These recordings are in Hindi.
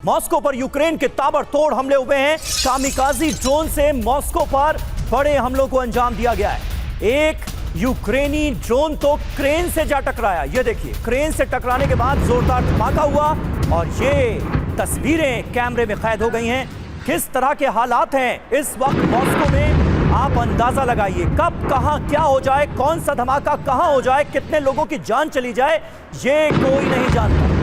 मॉस्को पर यूक्रेन के ताबड़तोड़ हमले हुए हैं। कामिकाजी ड्रोन से मॉस्को पर बड़े हमलों को अंजाम दिया गया है। एक यूक्रेनी ड्रोन तो क्रेन से जा टकराया। ये देखिए, क्रेन से टकराने के बाद जोरदार धमाका हुआ और ये तस्वीरें कैमरे में कैद हो गई हैं। किस तरह के हालात हैं इस वक्त मॉस्को में, आप अंदाजा लगाइए। कब कहां क्या हो जाए, कौन सा धमाका कहां हो जाए, कितने लोगों की जान चली जाए, ये कोई नहीं जानता।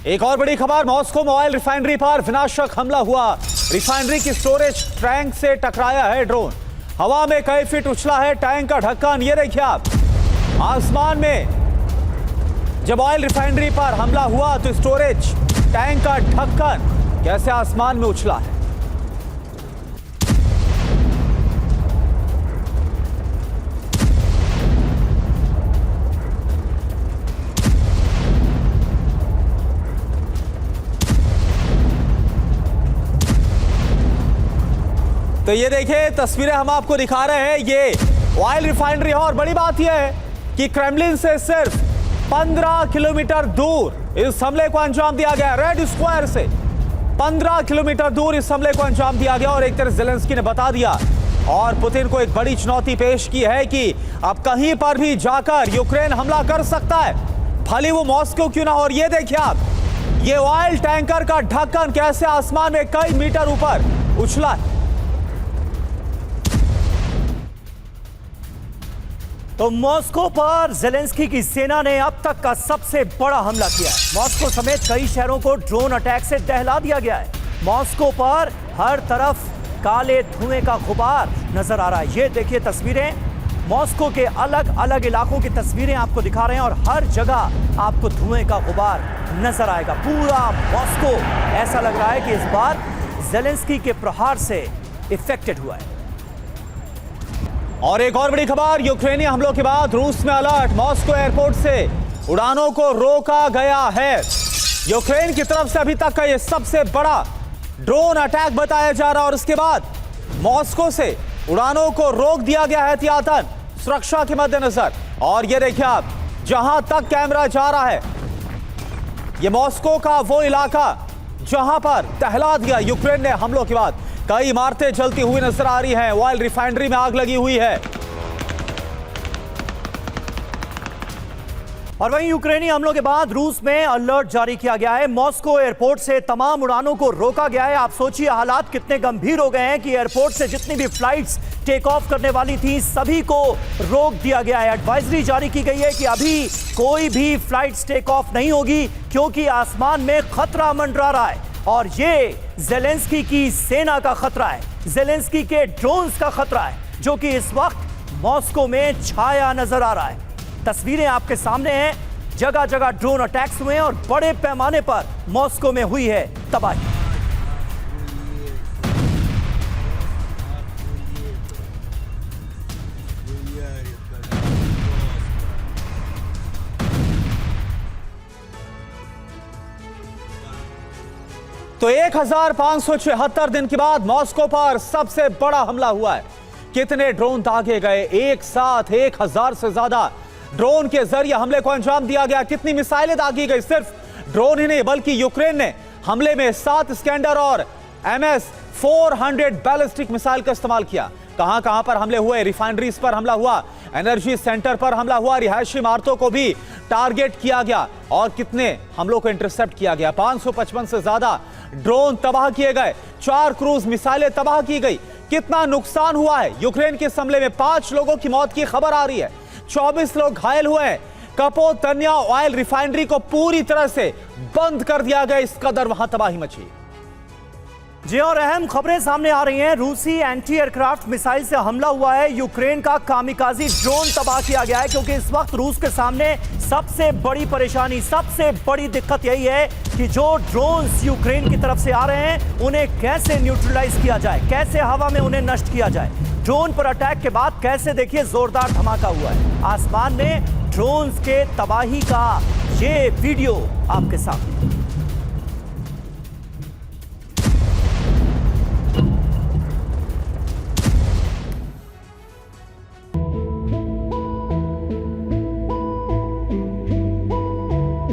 एक और बड़ी खबर, मॉस्को में ऑयल रिफाइनरी पर विनाशक हमला हुआ। रिफाइनरी की स्टोरेज टैंक से टकराया है ड्रोन। हवा में कई फीट उछला है टैंक का ढक्कन। ये देखिए आप, आसमान में जब ऑयल रिफाइनरी पर हमला हुआ तो स्टोरेज टैंक का ढक्कन कैसे आसमान में उछला है। तो ये देखिए तस्वीरें हम आपको दिखा रहे हैं, ये ऑयल रिफाइनरी है। और बड़ी बात यह है कि क्रेमलिन से सिर्फ 15 किलोमीटर दूर इस हमले को अंजाम दिया गया। रेड स्क्वायर से 15 किलोमीटर दूर इस हमले को अंजाम दिया गया। और एक तरफ ज़ेलेंस्की ने बता दिया और पुतिन को एक बड़ी चुनौती पेश की है कि अब कहीं पर भी जाकर यूक्रेन हमला कर सकता है, भले वो मॉस्को क्यों ना हो। और ये देखिए आप, ये ऑयल टैंकर का ढक्कन कैसे आसमान में कई मीटर ऊपर उछला है। तो मॉस्को पर ज़ेलेंस्की की सेना ने अब तक का सबसे बड़ा हमला किया है। मॉस्को समेत कई शहरों को ड्रोन अटैक से दहला दिया गया है। मॉस्को पर हर तरफ काले धुएं का गुबार नजर आ रहा है। ये देखिए तस्वीरें, मॉस्को के अलग अलग इलाकों की तस्वीरें आपको दिखा रहे हैं और हर जगह आपको धुएं का गुबार नजर आएगा। पूरा मॉस्को ऐसा लग रहा है कि इस बार ज़ेलेंस्की के प्रहार से इफेक्टेड हुआ है। और एक और बड़ी खबर, यूक्रेनी हमलों के बाद रूस में अलर्ट। मॉस्को एयरपोर्ट से उड़ानों को रोका गया है। यूक्रेन की तरफ से अभी तक का यह सबसे बड़ा ड्रोन अटैक बताया जा रहा है। और इसके बाद मॉस्को से उड़ानों को रोक दिया गया है एहतियातन, सुरक्षा के मद्देनजर। और ये देखिए आप, जहां तक कैमरा जा रहा है, यह मॉस्को का वो इलाका जहां पर दहला दिया यूक्रेन ने हमलों के बाद। कई इमारतें जलती हुई नजर आ रही हैं, ऑयल रिफाइनरी में आग लगी हुई है। और वहीं यूक्रेनी हमलों के बाद रूस में अलर्ट जारी किया गया है। मॉस्को एयरपोर्ट से तमाम उड़ानों को रोका गया है। आप सोचिए हालात कितने गंभीर हो गए हैं कि एयरपोर्ट से जितनी भी फ्लाइट्स टेक ऑफ करने वाली थी सभी को रोक दिया गया है। एडवाइजरी जारी की गई है कि अभी कोई भी फ्लाइट्स टेक ऑफ नहीं होगी क्योंकि आसमान में खतरा मंडरा रहा है। और ये ज़ेलेंस्की की सेना का खतरा है, ज़ेलेंस्की के ड्रोन्स का खतरा है, जो कि इस वक्त मॉस्को में छाया नजर आ रहा है। तस्वीरें आपके सामने हैं, जगह जगह ड्रोन अटैक्स हुए हैं और बड़े पैमाने पर मॉस्को में हुई है तबाही। तो 1576 दिन के बाद मॉस्को पर सबसे बड़ा हमला हुआ है। कितने ड्रोन दागे गए, एक साथ 1000 से ज्यादा ड्रोन के जरिए हमले को अंजाम दिया गया। कितनी मिसाइलें दागी गई, सिर्फ ड्रोन ही नहीं बल्कि यूक्रेन ने हमले में 7 स्कैंडर और MS-400 बैलिस्टिक मिसाइल का इस्तेमाल किया। कहां कहां पर हमले हुए, रिफाइनरीज पर हमला हुआ, एनर्जी सेंटर पर हमला हुआ, रिहायशी इमारतों को भी टारगेट किया गया और कितने हमलों को इंटरसेप्ट किया गया। 555 से ज्यादा ड्रोन तबाह किए गए, 4 क्रूज मिसाइलें तबाह की गई। कितना नुकसान हुआ है यूक्रेन के इस हमले में, 5 लोगों की मौत की खबर आ रही है, 24 लोग घायल हुए हैं। कपोतन्या ऑयल रिफाइनरी को पूरी तरह से बंद कर दिया गया, इस कदर वहां तबाही मची। जी और अहम खबरें सामने आ रही हैं। रूसी एंटी एयरक्राफ्ट मिसाइल से हमला हुआ है, यूक्रेन का कामिकाजी ड्रोन तबाह किया गया है। क्योंकि इस वक्त रूस के सामने सबसे बड़ी परेशानी, सबसे बड़ी दिक्कत यही है कि जो ड्रोन्स यूक्रेन की तरफ से आ रहे हैं उन्हें कैसे न्यूट्रलाइज किया जाए, कैसे हवा में उन्हें नष्ट किया जाए। ड्रोन पर अटैक के बाद कैसे देखिए जोरदार धमाका हुआ है आसमान में, ड्रोन्स के तबाही का ये वीडियो आपके सामने।